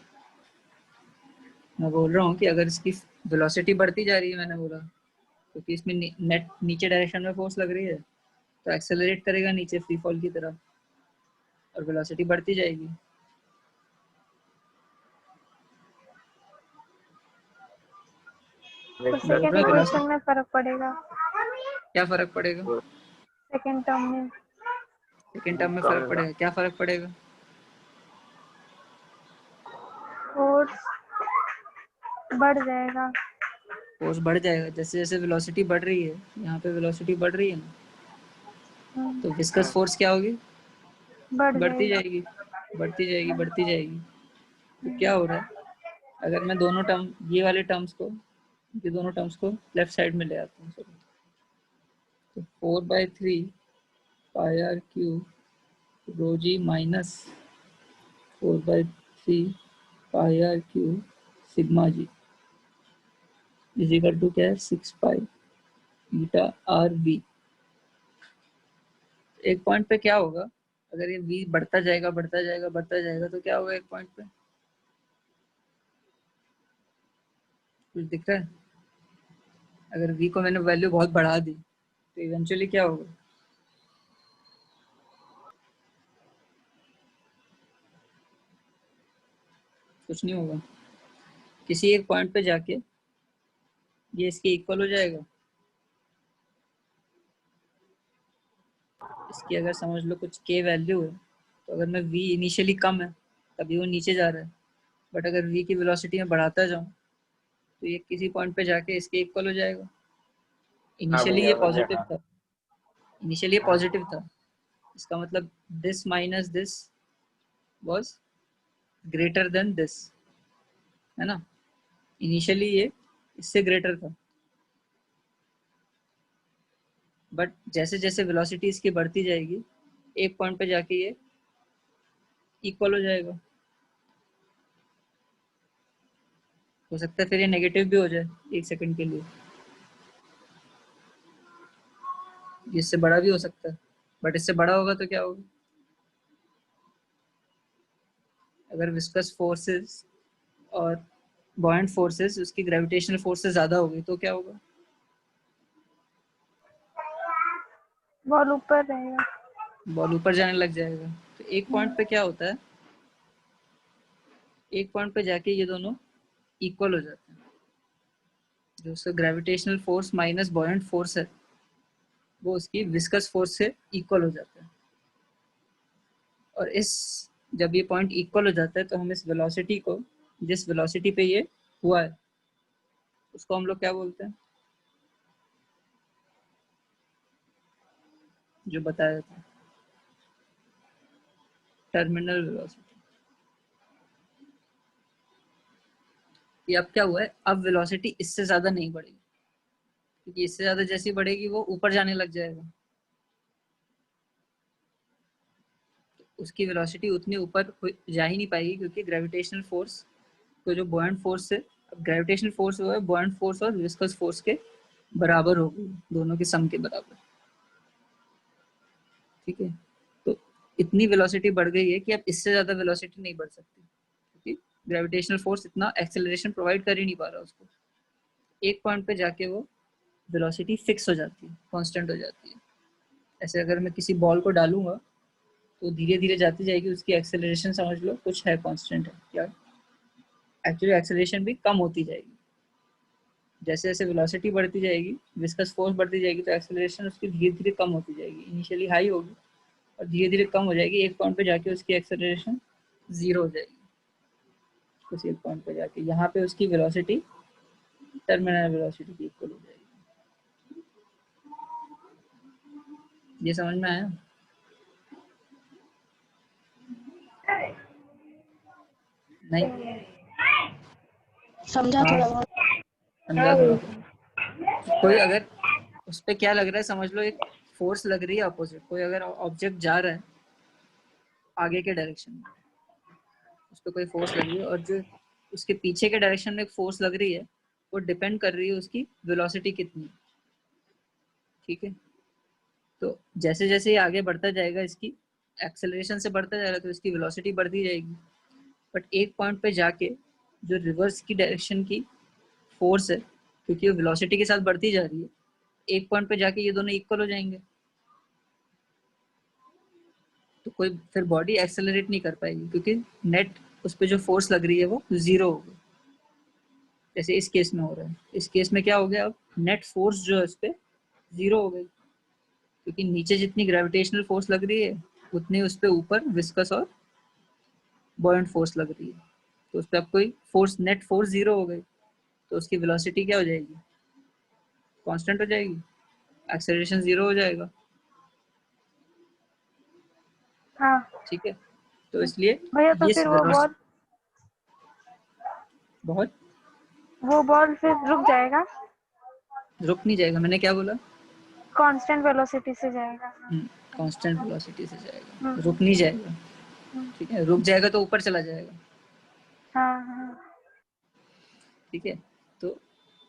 Speaker 1: मैं बोल रहा हूँ कि अगर इसकी वेलोसिटी बढ़ती जा रही है, मैंने बोला, क्योंकि इसमें नेट नीचे डायरेक्शन में फोर्स लग रही है, तो एक्सेलरेट करेगा नीचे फ्री फॉल की तरफ और वेलोसिटी बढ़ती जाएगी।
Speaker 3: तो सेकेंड इक्वेशन में फर्क पड़ेगा,
Speaker 1: क्या फर्क पड़ेगा?
Speaker 3: सेकेंड टर्म में।
Speaker 1: सेकेंड टर्म में फर्क पड़ेगा, क्या फर्क पड़ेगा?
Speaker 3: फोर्स बढ़ जाएगा।
Speaker 1: फोर्स बढ़ जाएगा जैसे जैसे वेलोसिटी बढ़ रही है, यहाँ पे वेलोसिटी बढ़ रही है ना, तो विस्कस फोर्स क्या होगी? बढ़ती जाएगी, बढ़ती जाएगी, बढ़ती जाएगी। तो क्या हो रहा है, अगर मैं दोनों टर्म, ये वाले टर्म्स को, ये दोनों टर्म्स को लेफ्ट साइड में ले आता हूँ, तो 4/3 pi R cube rho G minus 4/3 pi R cube sigma G is equal to क्या है, 6 पाई ईटा आर वी। एक पॉइंट पे क्या होगा, अगर ये v बढ़ता जाएगा बढ़ता जाएगा बढ़ता जाएगा, तो क्या होगा एक पॉइंट पे? कुछ दिख रहा है? अगर v को मैंने वैल्यू बहुत बढ़ा दी तो इवेंचुअली क्या होगा? कुछ नहीं होगा। किसी एक पॉइंट पे जाके ये इसके इक्वल हो जाएगा। इसकी अगर समझ लो कुछ k वैल्यू है, तो अगर मैं v इनिशियली कम है तभी वो नीचे जा रहा है, बट अगर v की वेलोसिटी में बढ़ाता जाऊं तो ये किसी पॉइंट पे जाके इसके इक्वल हो जाएगा। इनिशियली ये पॉजिटिव था, इनिशियली ये पॉजिटिव था, इसका मतलब this minus this was greater than this, है ना? इनिशियली ये इससे ग्रेटर था, बट जैसे जैसे वेलोसिटी इसकी बढ़ती जाएगी एक पॉइंट पे जाके ये इक्वल हो जाएगा। हो सकता है फिर ये नेगेटिव भी हो जाए एक सेकंड के लिए, इससे बड़ा भी हो सकता है, बट इससे बड़ा होगा तो क्या होगा? अगर विस्कस फोर्सेस और बॉयंट फोर्सेस उसकी ग्रेविटेशनल फोर्स से ज्यादा होगी तो क्या होगा?
Speaker 3: बॉल ऊपर रहेगा,
Speaker 1: बॉल ऊपर जाने लग जाएगा। तो एक पॉइंट पे क्या होता है, एक पॉइंट पे जाके ये दोनों इक्वल हो जाते हैं। जो उसका gravitational force minus buoyant force है वो उसकी विस्कस फोर्स से इक्वल हो जाता है। और इस जब ये पॉइंट इक्वल हो जाता है तो हम इस वेलोसिटी को, जिस वेलोसिटी पे ये हुआ है, उसको हम लोग क्या बोलते हैं, जो बताया था, टर्मिनल वेलोसिटी। ये अब क्या हुआ है, अब वेलोसिटी इससे ज्यादा नहीं बढ़ेगी, क्योंकि इससे ज्यादा जैसी बढ़ेगी वो ऊपर जाने लग जाएगा, उसकी वेलोसिटी उतनी ऊपर जा ही नहीं पाएगी, क्योंकि ग्रेविटेशनल फोर्स तो जो बॉयंट फोर्स है, अब ग्रेविटेशनल फोर्स हुआ है बॉयंट फोर्स और विस्कस फोर्स के बराबर हो गई, दोनों के सम के बराबर। ठीक है, तो इतनी वेलोसिटी बढ़ गई है कि अब इससे ज्यादा वेलोसिटी नहीं बढ़ सकती, क्योंकि ग्रेविटेशनल फोर्स इतना एक्सेलरेशन प्रोवाइड कर ही नहीं पा रहा उसको। एक पॉइंट पे जाके वो वेलोसिटी फिक्स हो जाती है, कांस्टेंट हो जाती है। ऐसे अगर मैं किसी बॉल को डालूंगा तो धीरे धीरे जाती जाएगी, उसकी एक्सेलरेशन समझ लो कुछ है, कांस्टेंट है क्या, एक्चुअली एक्सेलरेशन भी कम होती जाएगी। जैसे जैसे वेलोसिटी बढ़ती जाएगी, विस्कस फोर्स बढ़ती जाएगी, तो एक्सेलरेशन उसकी धीरे धीरे कम होती जाएगी। इनिशियली हाई होगी और धीरे धीरे कम हो जाएगी, एक पॉइंट पे जाके उसकी एक्सेलरेशन 0 हो जाएगी। उसी एक पॉइंट पे जाके यहाँ पे उसकी वेलोसिटी टर्मिनल वेलोसिटी की इक्वल हो जाएगी। ये समझ में आया? नहीं
Speaker 5: समझा थोड़ा बहुत।
Speaker 1: समझा थोड़ा बहुत। कोई अगर उस पे क्या लग रहा है, समझ लो एक फोर्स लग रही है अपोजिट, कोई अगर ऑब्जेक्ट जा रहा है आगे के डायरेक्शन में, उस पर कोई फोर्स लग रही है, और जो उसके पीछे के डायरेक्शन में एक फोर्स लग रही है, वो डिपेंड कर रही है उसकी वेलोसिटी कितनी। ठीक है, तो जैसे जैसे ये आगे बढ़ता जाएगा, इसकी एक्सेलरेशन से बढ़ता जाएगा तो इसकी वेलोसिटी बढ़ती जाएगी, बट एक पॉइंट पे जाके जो रिवर्स की डायरेक्शन की फोर्स है, क्योंकि वो वेलोसिटी के साथ बढ़ती जा रही है, एक पॉइंट पे जाके ये दोनों इक्वल हो जाएंगे, तो कोई फिर बॉडी एक्सेलरेट नहीं कर पाएगी, क्योंकि नेट उस पर जो फोर्स लग रही है वो 0 होगी, जैसे इस केस में हो रहा है। इस केस में क्या हो गया, अब नेट फोर्स जो है उस पर 0 हो गई, क्योंकि नीचे जितनी ग्रेविटेशनल फोर्स लग रही है उतनी उस पर ऊपर विस्कस और बॉयंट फोर्स लग रही है, तो उस पर अब कोई फोर्स, नेट फोर्स 0 हो गई, तो उसकी वेलोसिटी क्या हो जाएगी, कांस्टेंट हो जाएगी, एक्सेलरेशन 0 हो जाएगा।
Speaker 3: हाँ
Speaker 1: ठीक है, तो इसलिए
Speaker 3: भैया, तो
Speaker 1: ये
Speaker 3: फिर
Speaker 1: बहुत
Speaker 3: वो बॉल फिर रुक जाएगा,
Speaker 1: रुक नहीं जाएगा, मैंने क्या बोला,
Speaker 3: कांस्टेंट वेलोसिटी से जाएगा।
Speaker 1: कांस्टेंट वेलोसिटी से जाएगा,
Speaker 3: हम्म,
Speaker 1: रुक नहीं जाएगा। ठीक है, रुक जाएगा तो ऊपर चला जाएगा।
Speaker 3: हाँ हाँ
Speaker 1: ठीक है, तो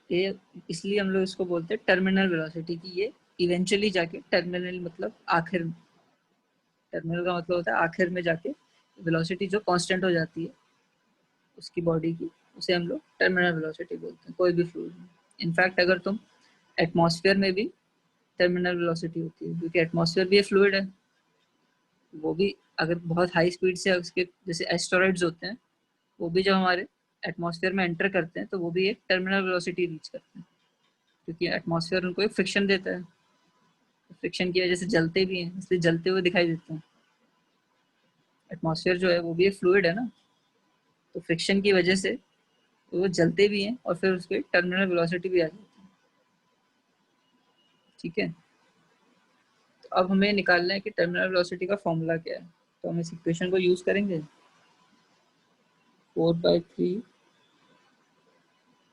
Speaker 1: ये इसलिए हम लोग इसको बोलते हैं टर्मिनल वेलोसिटी, की ये इवेंचुअली जाके टर्मिनल मतलब आखिर में, टर्मिनल का मतलब होता है आखिर में जाके वेलोसिटी जो कांस्टेंट हो जाती है उसकी बॉडी की, उसे हम लोग टर्मिनल वेलोसिटी बोलते हैं कोई भी फ्लूइड में। इनफैक्ट अगर तुम एटमॉस्फेयर में भी टर्मिनल वेलोसिटी होती है, क्योंकि एटमॉस्फेयर भी फ्लूइड है, वो भी अगर बहुत हाई स्पीड से उसके, जैसे एस्टेरॉइड्स होते हैं, वो भी जब हमारे एटमॉस्फेयर में एंटर करते हैं तो वो भी एक टर्मिनल वेलोसिटी रीच करते हैं, क्योंकि एटमॉस्फेयर उनको एक फ्रिक्शन देता है, फ्रिक्शन की वजह से जलते भी हैं, इसलिए जलते हुए दिखाई देते हैं। एटमॉस्फेयर जो है वो भी एक फ्लूइड है ना, तो फ्रिक्शन की वजह से वो जलते भी हैं और फिर उसकी टर्मिनल वेलोसिटी भी आ जाती है। ठीक है, तो अब हमें निकालना है कि टर्मिनल वेलोसिटी का फॉर्मूला क्या है, तो हम इस इक्वेशन को यूज करेंगे 4/3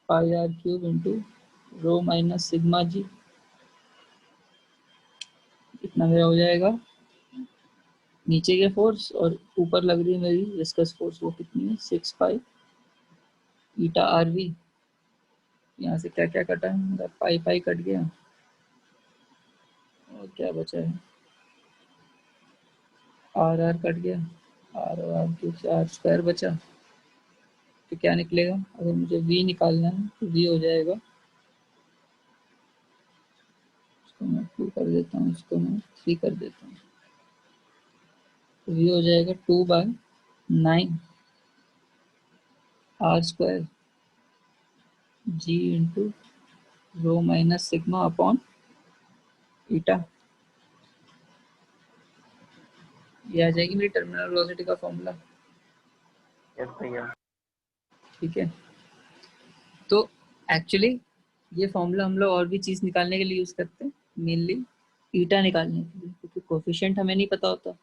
Speaker 1: pi R cube into rho minus sigma G, इतना मेरा हो जाएगा नीचे के फोर्स, और ऊपर लग रही है मेरी विस्कस फोर्स, वो कितनी है 6 पाई ईटा आर वी। यहाँ से क्या क्या कटा है, मेरा पाई पाई कट गया, और क्या बचा है, आर आर कट गया, आर और आर क्यूब से आर स्क्वायर बचा, तो क्या निकलेगा, अगर मुझे वी निकालना है तो वी हो जाएगा, इसको मैं 2 कर देता हूँ, इसको मैं 3 कर देता हूँ, तो वी हो जाएगा 2/9 R square G into rho minus sigma upon eta. ये आ जाएगी मेरी टर्मिनल वेलोसिटी का फॉर्मूला।
Speaker 4: यस भैया।
Speaker 1: ठीक है, तो एक्चुअली ये फॉर्मूला हम लोग और भी चीज़ निकालने के लिए यूज़ करते हैं, मेनली ईटा निकालने के लिए, क्योंकि कोफिशिएंट हमें नहीं पता होता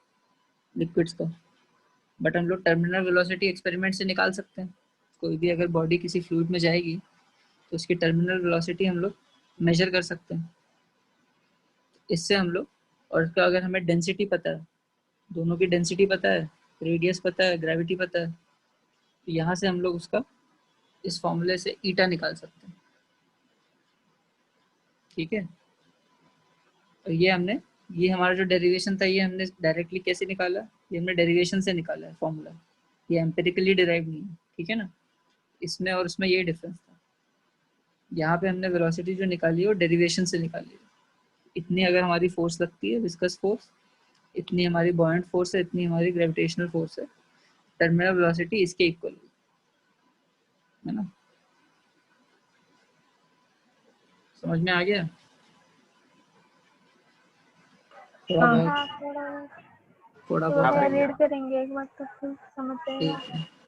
Speaker 1: लिक्विड्स का, बट हम लोग टर्मिनल वेलोसिटी एक्सपेरिमेंट से निकाल सकते हैं। कोई भी अगर बॉडी किसी फ्लूइड में जाएगी तो उसकी टर्मिनल वेलोसिटी हम लोग मेजर कर सकते हैं इससे हम लोग, और उसका अगर हमें डेंसिटी पता है, दोनों की डेंसिटी पता है, रेडियस पता है, ग्रेविटी पता है, तो यहाँ से हम लोग उसका इस फॉर्मूले से ईटा निकाल सकते हैं। ठीक है, और ये हमारा जो डेरिवेशन था, ये हमने डायरेक्टली कैसे निकाला, ये हमने डेरिवेशन से निकाला है फॉर्मूला, ये एम्पिरिकली डिराइव नहीं है। ठीक है ना, इसमें और उसमें ये डिफरेंस था, यहाँ पे हमने वेलोसिटी जो निकाली है वो डेरिवेशन से निकाली है। इतनी अगर हमारी फोर्स लगती है विस्कस फोर्स, इतनी हमारी बॉयंट फोर्स है, इतनी हमारी ग्रेविटेशनल फोर्स है, टर्मिनल वेलोसिटी इसके इक्वल है ना। समझ में आ गया थोड़ा
Speaker 2: हाँ।
Speaker 1: बहुत,
Speaker 3: हाँ,
Speaker 1: थोड़ा
Speaker 3: तो
Speaker 1: बहुत आ
Speaker 3: भैया
Speaker 1: गया।
Speaker 3: रीड करेंगे एक बार तो फिर समझ
Speaker 1: ठीक
Speaker 3: जाएगा।
Speaker 1: है।